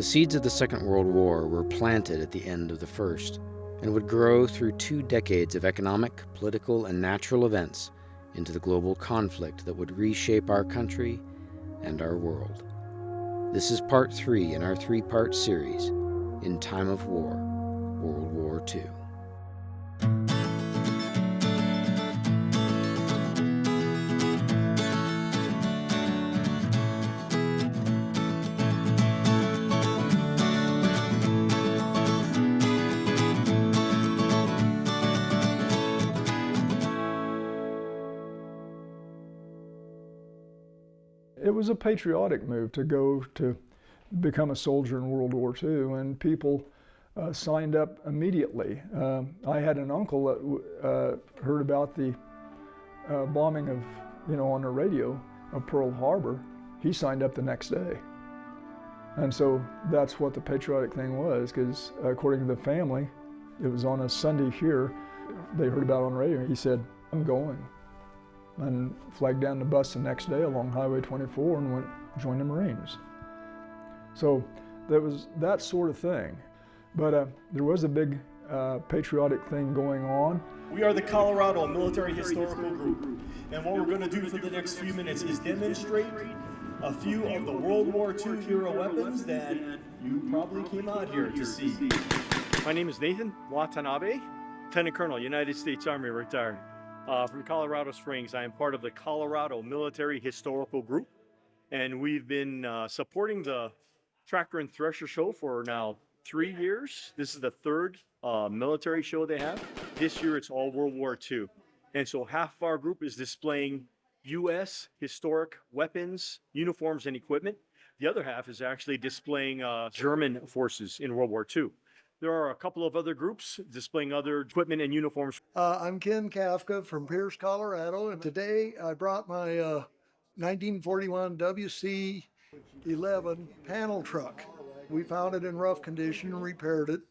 The seeds of the Second World War were planted at the end of the First and would grow through 2 decades of economic, political, and natural events into the global conflict that would reshape our country and our world. This is part 3 in our 3-part series, In Time of War, World War II. It was a patriotic move to go to become a soldier in World War II, and people signed up immediately. I had an uncle that heard about the bombing of, on the radio of Pearl Harbor. He signed up the next day. And so that's what the patriotic thing was, because according to the family, it was on a Sunday here. They heard about it on the radio. He said, "I'm going." And flagged down the bus the next day along Highway 24 and went join the Marines. So there was that sort of thing. But there was a big patriotic thing going on. We are the Colorado Military Historical Group, and what we're going to do for the next few minutes is demonstrate a few of the World War II era weapons that you probably came out here to see. My name is Nathan Watanabe, Lieutenant Colonel, United States Army, retired. From Colorado Springs. I am part of the Colorado Military Historical Group, and we've been supporting the Tractor and Thresher show for now 3 years. This is the 3rd military show they have. This year it's all World War II. And so half of our group is displaying U.S. historic weapons, uniforms, and equipment. The other half is actually displaying German forces in World War II. There are a couple of other groups displaying other equipment and uniforms. I'm Ken Kafka from Pierce, Colorado, and today I brought my 1941 WC-11 panel truck. We found it in rough condition and repaired it.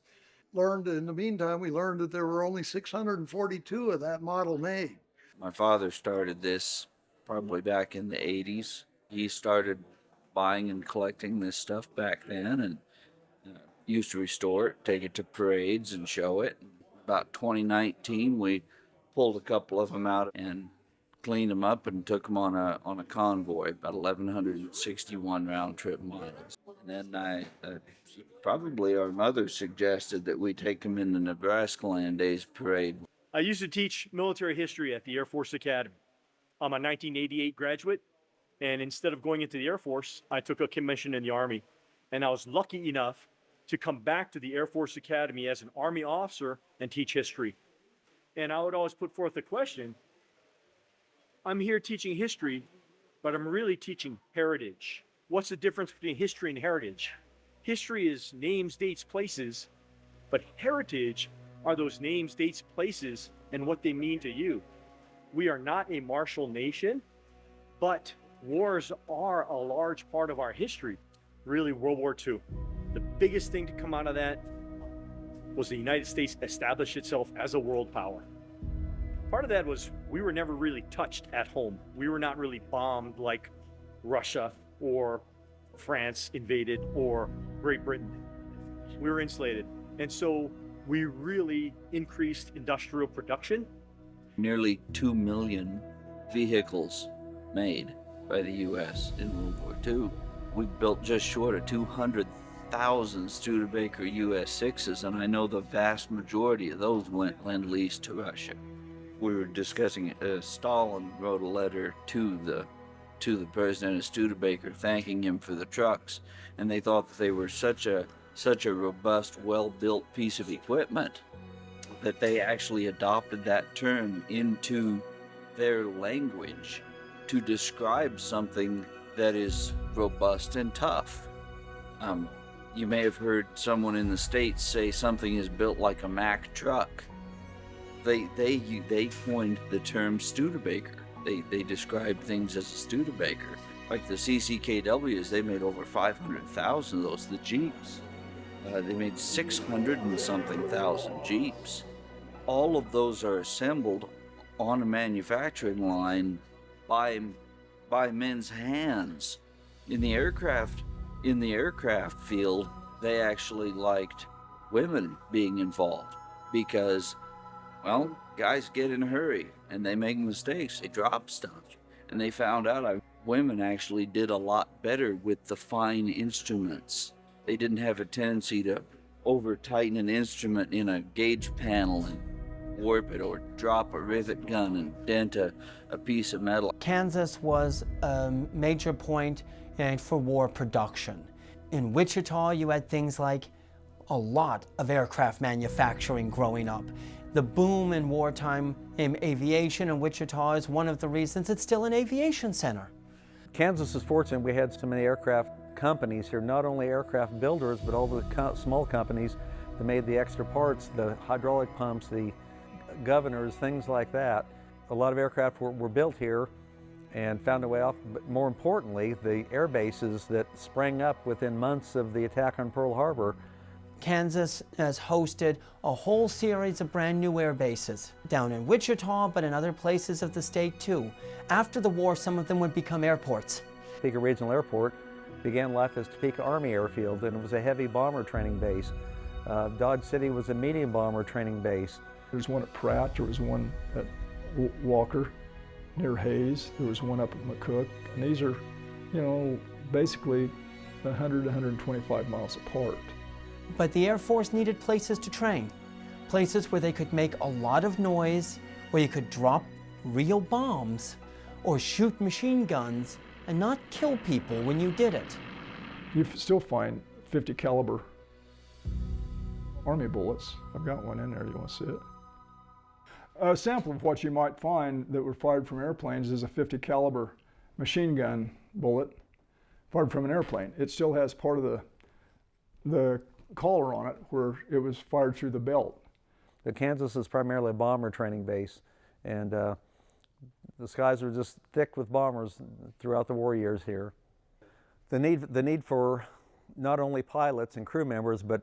In the meantime, we learned that there were only 642 of that model made. My father started this probably back in the 80s. He started buying and collecting this stuff back then, and used to restore it, take it to parades and show it. About 2019, we pulled a couple of them out and cleaned them up and took them on a convoy, about 1,161 round-trip miles. And then probably our mother suggested that we take them in the Nebraska Land Days parade. I used to teach military history at the Air Force Academy. I'm a 1988 graduate, and instead of going into the Air Force, I took a commission in the Army. And I was lucky enough to come back to the Air Force Academy as an Army officer and teach history. And I would always put forth the question, I'm here teaching history, but I'm really teaching heritage. What's the difference between history and heritage? History is names, dates, places, but heritage are those names, dates, places, and what they mean to you. We are not a martial nation, but wars are a large part of our history, really World War II. The biggest thing to come out of that was the United States established itself as a world power. Part of that was we were never really touched at home. We were not really bombed like Russia or France invaded or Great Britain. We were insulated. And so we really increased industrial production. Nearly 2 million vehicles made by the U.S. in World War II. We built just short of 200,000 Studebaker US-6s, and I know the vast majority of those went Lend-Lease to Russia. We were discussing Stalin wrote a letter to the president of Studebaker thanking him for the trucks, and they thought that they were such a robust, well-built piece of equipment that they actually adopted that term into their language to describe something that is robust and tough. You may have heard someone in the States say something is built like a Mack truck. They coined the term Studebaker. They described things as a Studebaker. Like the CCKWs, they made over 500,000 of those, the Jeeps. They made 600 and something thousand Jeeps. All of those are assembled on a manufacturing line by men's hands. In the aircraft field, They actually liked women being involved because, well, guys get in a hurry and they make mistakes, they drop stuff. And they found out women actually did a lot better with the fine instruments. They didn't have a tendency to over tighten an instrument in a gauge panel and warp it, or drop a rivet gun and dent a piece of metal. Kansas was a major point for war production. In Wichita, you had things like a lot of aircraft manufacturing growing up. The boom in wartime in aviation in Wichita is one of the reasons it's still an aviation center. Kansas is fortunate we had so many aircraft companies here, not only aircraft builders, but all the small companies that made the extra parts, the hydraulic pumps, the governors, things like that. A lot of aircraft were built here and found a way off, but more importantly, the air bases that sprang up within months of the attack on Pearl Harbor. Kansas has hosted a whole series of brand new air bases down in Wichita, but in other places of the state too. After the war, some of them would become airports. Topeka Regional Airport began life as Topeka Army Airfield, and it was a heavy bomber training base. Dodge City was a medium bomber training base. There's one at Pratt, there was one at Walker near Hayes, there was one up at McCook, and these are, basically 100 to 125 miles apart. But the Air Force needed places to train, places where they could make a lot of noise, where you could drop real bombs or shoot machine guns and not kill people when you did it. You still find 50 caliber Army bullets. I've got one in there, you want to see it? A sample of what you might find that were fired from airplanes is a 50 caliber machine gun bullet fired from an airplane. It still has part of the collar on it where it was fired through the belt. Kansas is primarily a bomber training base, and the skies were just thick with bombers throughout the war years here. The need for not only pilots and crew members, but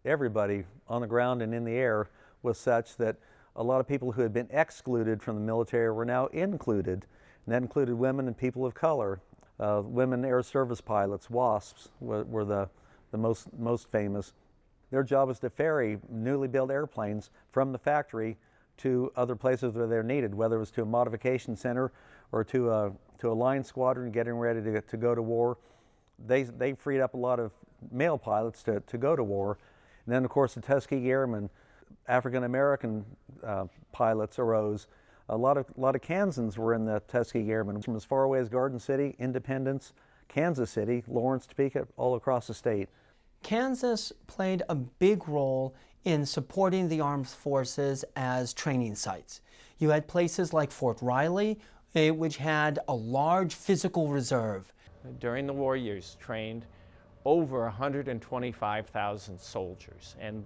everybody on the ground and in the air was such that a lot of people who had been excluded from the military were now included, and that included women and people of color. Women air service pilots, WASPs, were the most famous. Their job was to ferry newly built airplanes from the factory to other places where they're needed, whether it was to a modification center or to a line squadron getting ready to go to war. They freed up a lot of male pilots to go to war. And then, of course, the Tuskegee Airmen, African-American pilots arose. A lot of Kansans were in the Tuskegee Airmen, from as far away as Garden City, Independence, Kansas City, Lawrence, Topeka, all across the state. Kansas played a big role in supporting the armed forces as training sites. You had places like Fort Riley, which had a large physical reserve. During the war years, trained over 125,000 soldiers, and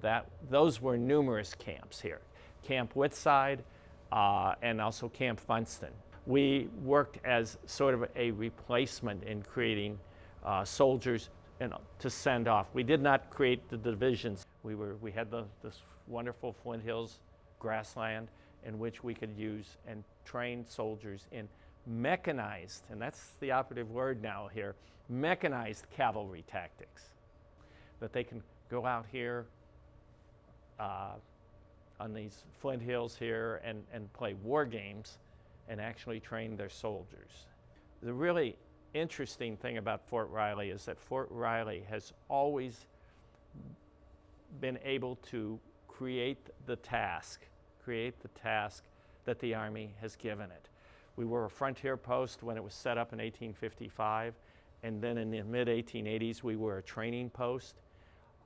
those were numerous camps here. Camp Whitside and also Camp Funston. We worked as sort of a replacement in creating soldiers to send off. We did not create the divisions. We had this wonderful Flint Hills grassland in which we could use and train soldiers in mechanized, and that's the operative word now here, mechanized cavalry tactics. That they can go out here on these Flint Hills here and play war games and actually train their soldiers. The really interesting thing about Fort Riley is that Fort Riley has always been able to create the task that the Army has given it. We were a frontier post when it was set up in 1855, and then in the mid-1880s we were a training post,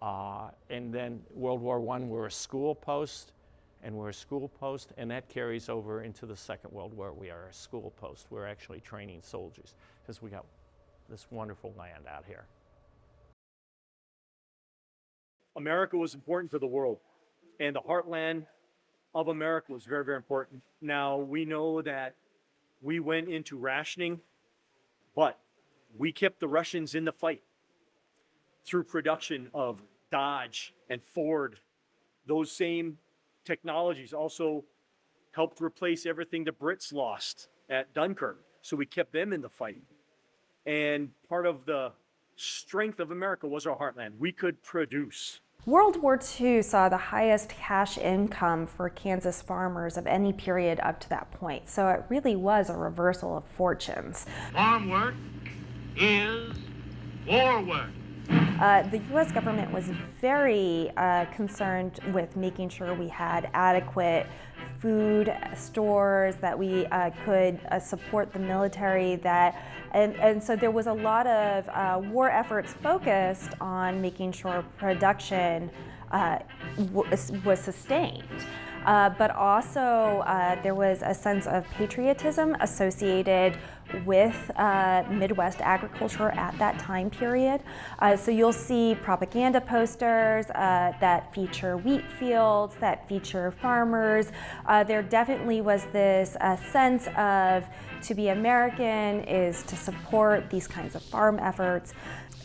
and then World War I we're a school post, and that carries over into the Second World War. We are a school post. We're actually training soldiers because we got this wonderful land out here. America was important to the world, and the heartland of America was very, very important. Now, we know that we went into rationing, but we kept the Russians in the fight through production of Dodge and Ford. Those same technologies also helped replace everything the Brits lost at Dunkirk. So we kept them in the fight. And part of the strength of America was our heartland. We could produce. World War II saw the highest cash income for Kansas farmers of any period up to that point. So it really was a reversal of fortunes. Farm work is war work. The U.S. government was very concerned with making sure we had adequate food stores, that we could support the military, and so there was a lot of war efforts focused on making sure production was sustained. But also there was a sense of patriotism associated with Midwest agriculture at that time period. So you'll see propaganda posters that feature wheat fields, that feature farmers. There definitely was this sense of, to be American is to support these kinds of farm efforts,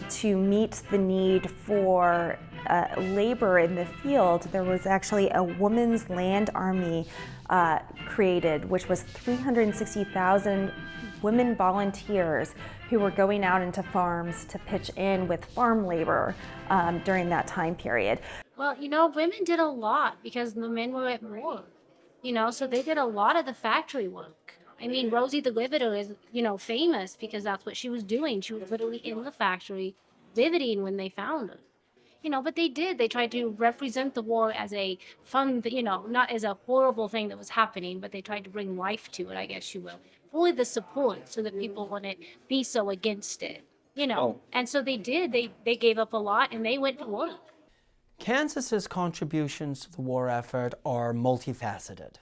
to meet the need for labor in the field. There was actually a women's land army created, which was 360,000 women volunteers who were going out into farms to pitch in with farm labor during that time period. Well, women did a lot because the men were at war, so they did a lot of the factory work. I mean, Rosie the Riveter is, famous because that's what she was doing. She was literally in the factory riveting when they found her. But they tried to represent the war as a fun, not as a horrible thing that was happening, but they tried to bring life to it, I guess you will. For the support so that people wouldn't be so against it, And so they did. They gave up a lot and they went to work. Kansas's contributions to the war effort are multifaceted.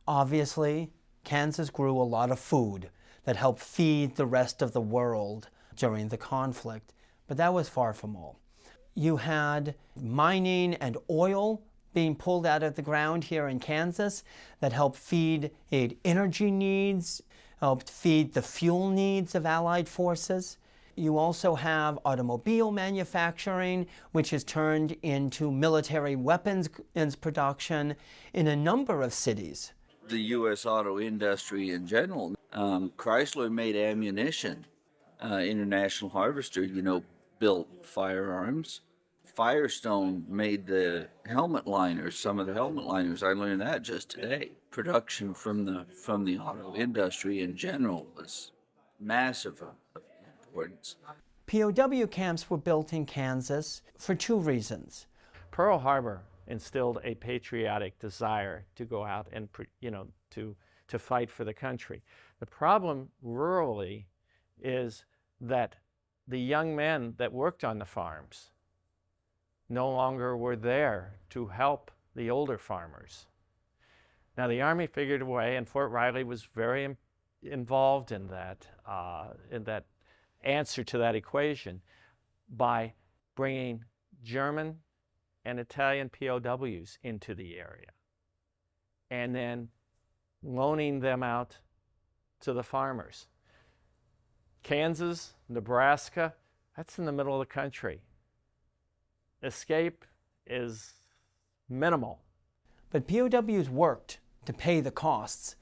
Obviously, Kansas grew a lot of food that helped feed the rest of the world during the conflict, but that was far from all. You had mining and oil being pulled out of the ground here in Kansas that helped feed energy needs, helped feed the fuel needs of Allied forces. You also have automobile manufacturing, which has turned into military weapons production in a number of cities. The U.S. auto industry in general, Chrysler made ammunition. International Harvester, built firearms. Firestone made the helmet liners, some of the helmet liners. I learned that just today. Production from the auto industry in general was massive of importance. POW camps were built in Kansas for two reasons. Pearl Harbor instilled a patriotic desire to go out and, to fight for the country. The problem rurally is that the young men that worked on the farms no longer were there to help the older farmers. Now the Army figured a way, and Fort Riley was very involved in that answer to that equation, by bringing German and Italian POWs into the area and then loaning them out to the farmers. Kansas, Nebraska, that's in the middle of the country. Escape is minimal. But POWs worked to pay the costs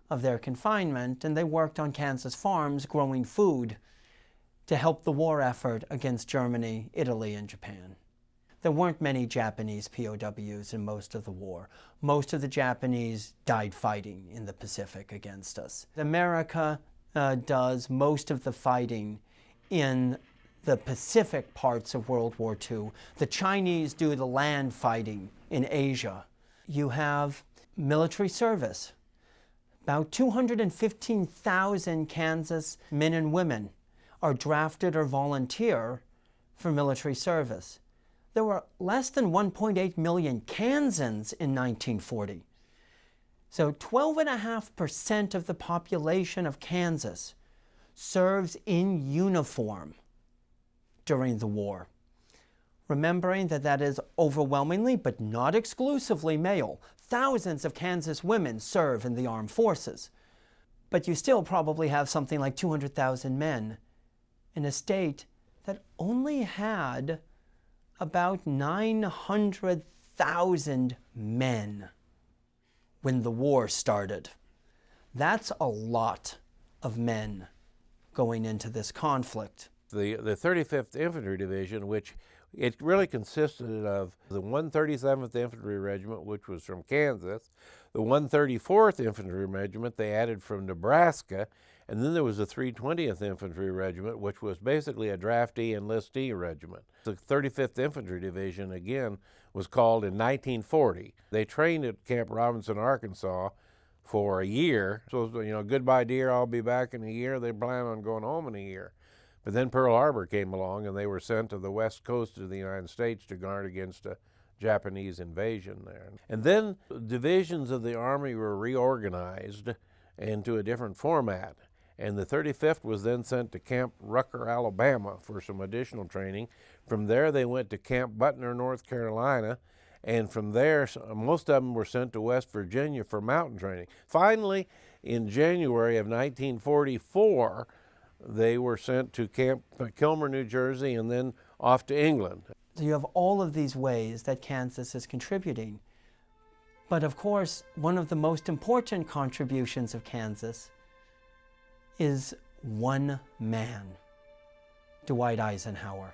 of their confinement, and they worked on Kansas farms growing food to help the war effort against Germany, Italy, and Japan. There weren't many Japanese POWs in most of the war. Most of the Japanese died fighting in the Pacific against us. America does most of the fighting in the Pacific parts of World War II. The Chinese do the land fighting in Asia. You have military service. About 215,000 Kansas men and women are drafted or volunteer for military service. There were less than 1.8 million Kansans in 1940. So 12.5% of the population of Kansas serves in uniform during the war. Remembering that that is overwhelmingly, but not exclusively, male. Thousands of Kansas women serve in the armed forces. But you still probably have something like 200,000 men in a state that only had about 900,000 men when the war started. That's a lot of men going into this conflict. The 35th Infantry Division, which it really consisted of the 137th Infantry Regiment, which was from Kansas, the 134th Infantry Regiment they added from Nebraska, and then there was the 320th Infantry Regiment, which was basically a draftee enlistee regiment. The 35th Infantry Division, again, was called in 1940. They trained at Camp Robinson, Arkansas for a year. So, goodbye dear, I'll be back in a year. They planned on going home in a year. But then Pearl Harbor came along, and they were sent to the west coast of the United States to guard against a Japanese invasion there. And then divisions of the Army were reorganized into a different format. And the 35th was then sent to Camp Rucker, Alabama for some additional training. From there, they went to Camp Butner, North Carolina. And from there, most of them were sent to West Virginia for mountain training. Finally, in January of 1944, they were sent to Camp Kilmer, New Jersey, and then off to England. So you have all of these ways that Kansas is contributing. But of course, one of the most important contributions of Kansas is one man, Dwight Eisenhower,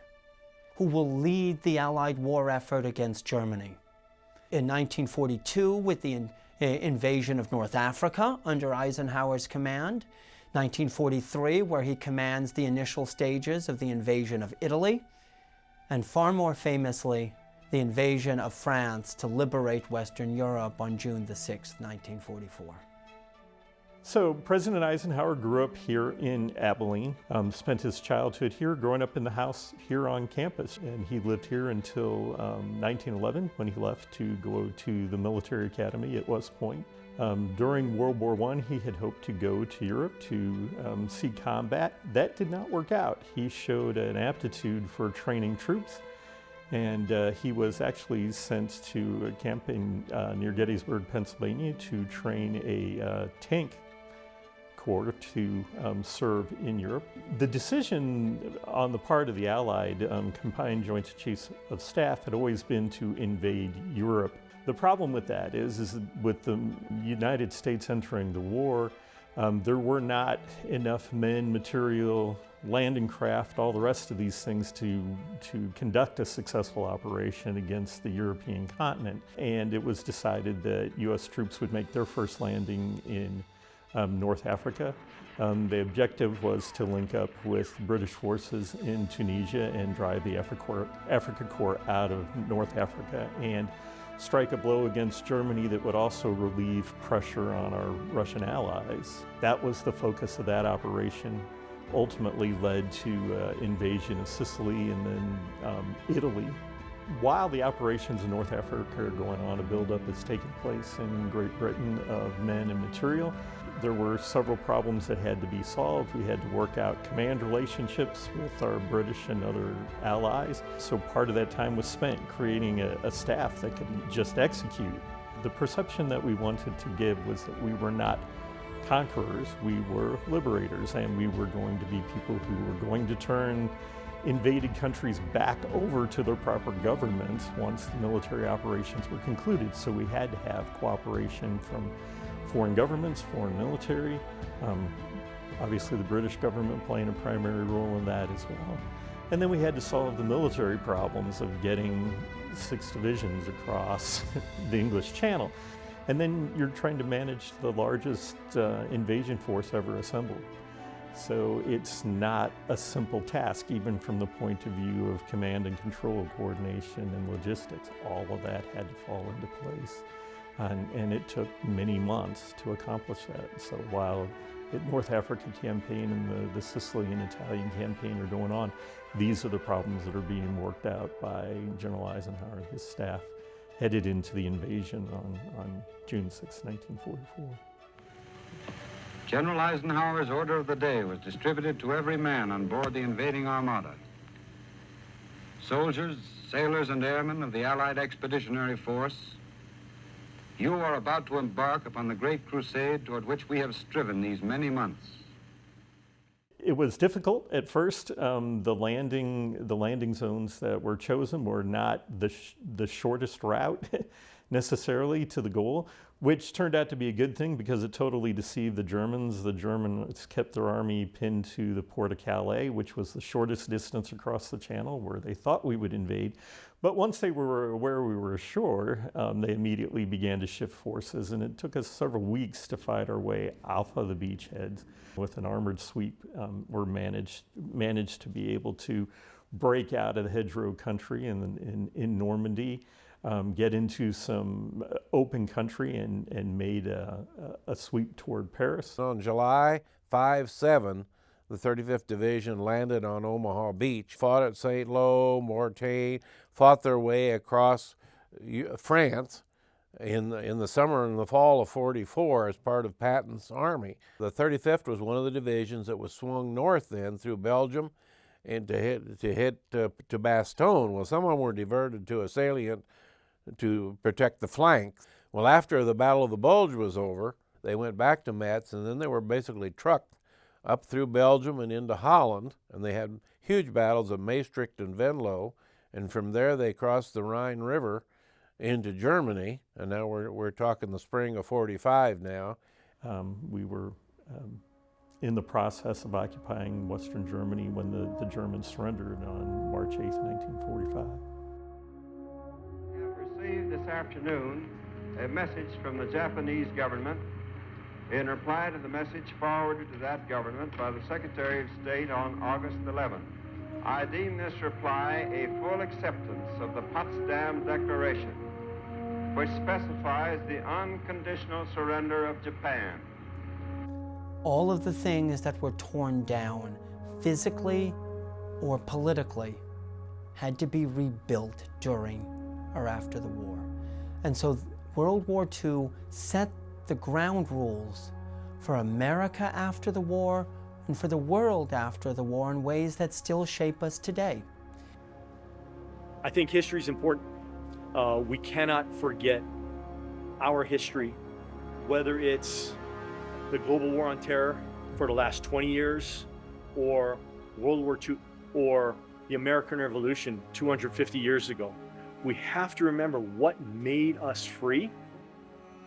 who will lead the Allied war effort against Germany. In 1942, with the invasion of North Africa under Eisenhower's command, 1943, where he commands the initial stages of the invasion of Italy, and far more famously, the invasion of France to liberate Western Europe on June the 6th, 1944. So President Eisenhower grew up here in Abilene, spent his childhood here, growing up in the house here on campus. And he lived here until 1911, when he left to go to the military academy at West Point. During World War I, he had hoped to go to Europe to see combat. That did not work out. He showed an aptitude for training troops, and he was actually sent to a camp near Gettysburg, Pennsylvania, to train a tank corps to serve in Europe. The decision on the part of the Allied Combined Joint Chiefs of Staff had always been to invade Europe. The problem with that is with the United States entering the war, there were not enough men, material, landing craft, all the rest of these things to conduct a successful operation against the European continent. And it was decided that U.S. troops would make their first landing in North Africa. The objective was to link up with British forces in Tunisia and drive the Africa Corps out of North Africa and strike a blow against Germany that would also relieve pressure on our Russian allies. That was the focus of that operation. Ultimately led to invasion of Sicily and then Italy. While the operations in North Africa are going on, a buildup is taking place in Great Britain of men and material. There were several problems that had to be solved. We had to work out command relationships with our British and other allies. So part of that time was spent creating a staff that could just execute. The perception that we wanted to give was that we were not conquerors, we were liberators, and we were going to be people who were going to turn invaded countries back over to their proper governments once the military operations were concluded. So we had to have cooperation from foreign governments, foreign military, obviously the British government playing a primary role in that as well. And then we had to solve the military problems of getting 6 divisions across the English Channel. And then you're trying to manage the largest invasion force ever assembled. So it's not a simple task, even from the point of view of command and control, coordination and logistics. All of that had to fall into place. And it took many months to accomplish that. So while the North Africa campaign and the Sicilian Italian campaign are going on, these are the problems that are being worked out by General Eisenhower and his staff headed into the invasion on June 6, 1944. General Eisenhower's order of the day was distributed to every man on board the invading armada. Soldiers, sailors, and airmen of the Allied Expeditionary Force, you are about to embark upon the great crusade toward which we have striven these many months. It was difficult at first. The landing zones that were chosen were not the shortest route necessarily to the goal, which turned out to be a good thing because it totally deceived the Germans. The Germans kept their army pinned to the port of Calais, which was the shortest distance across the channel where they thought we would invade. But once they were aware we were ashore, they immediately began to shift forces, and it took us several weeks to fight our way off of the beachheads. With an armored sweep, we managed to be able to break out of the hedgerow country in Normandy, get into some open country, and made a sweep toward Paris. On July 5-7, the 35th Division landed on Omaha Beach, fought at St. Lo, Mortain, fought their way across France in the summer and the fall of '44 as part of Patton's army. The 35th was one of the divisions that was swung north then through Belgium and to hit to Bastogne. Well, some of them were diverted to a salient to protect the flank. Well, after the Battle of the Bulge was over, they went back to Metz, and then they were basically trucked up through Belgium and into Holland, and they had huge battles at Maastricht and Venlo, and from there they crossed the Rhine River into Germany, and now we're talking the spring of '45 now. We were in the process of occupying Western Germany when the Germans surrendered on March 8th, 1945. We have received this afternoon a message from the Japanese government in reply to the message forwarded to that government by the Secretary of State on August 11th. I deem this reply a full acceptance of the Potsdam Declaration, which specifies the unconditional surrender of Japan. All of the things that were torn down, physically or politically, had to be rebuilt during or after the war. And so World War II set the ground rules for America after the war and for the world after the war in ways that still shape us today. I think history is important. We cannot forget our history, whether it's the global war on terror for the last 20 years, or World War II, or the American Revolution 250 years ago. We have to remember what made us free,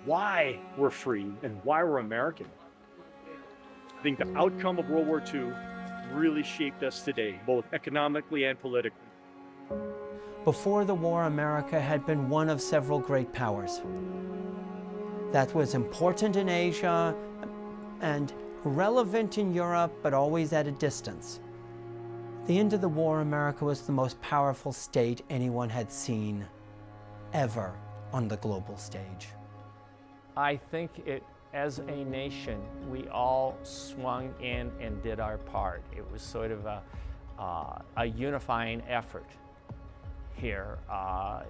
why we're free, and why we're American. I think the outcome of World War II really shaped us today, both economically and politically. Before the war, America had been one of several great powers. That was important in Asia and relevant in Europe, but always at a distance. At the end of the war, America was the most powerful state anyone had seen ever on the global stage. I think as a nation, we all swung in and did our part. It was sort of a unifying effort here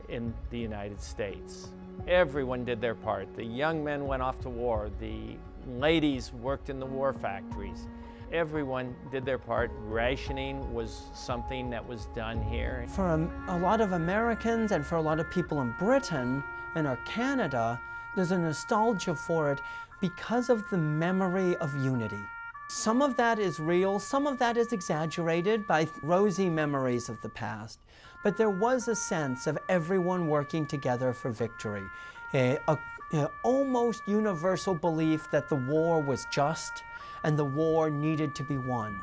in the United States. Everyone did their part. The young men went off to war. The ladies worked in the war factories. Everyone did their part. Rationing was something that was done here. For a lot of Americans and for a lot of people in Britain and or Canada, there's a nostalgia for it because of the memory of unity. Some of that is real, some of that is exaggerated by rosy memories of the past. But there was a sense of everyone working together for victory, an almost universal belief that the war was just and the war needed to be won.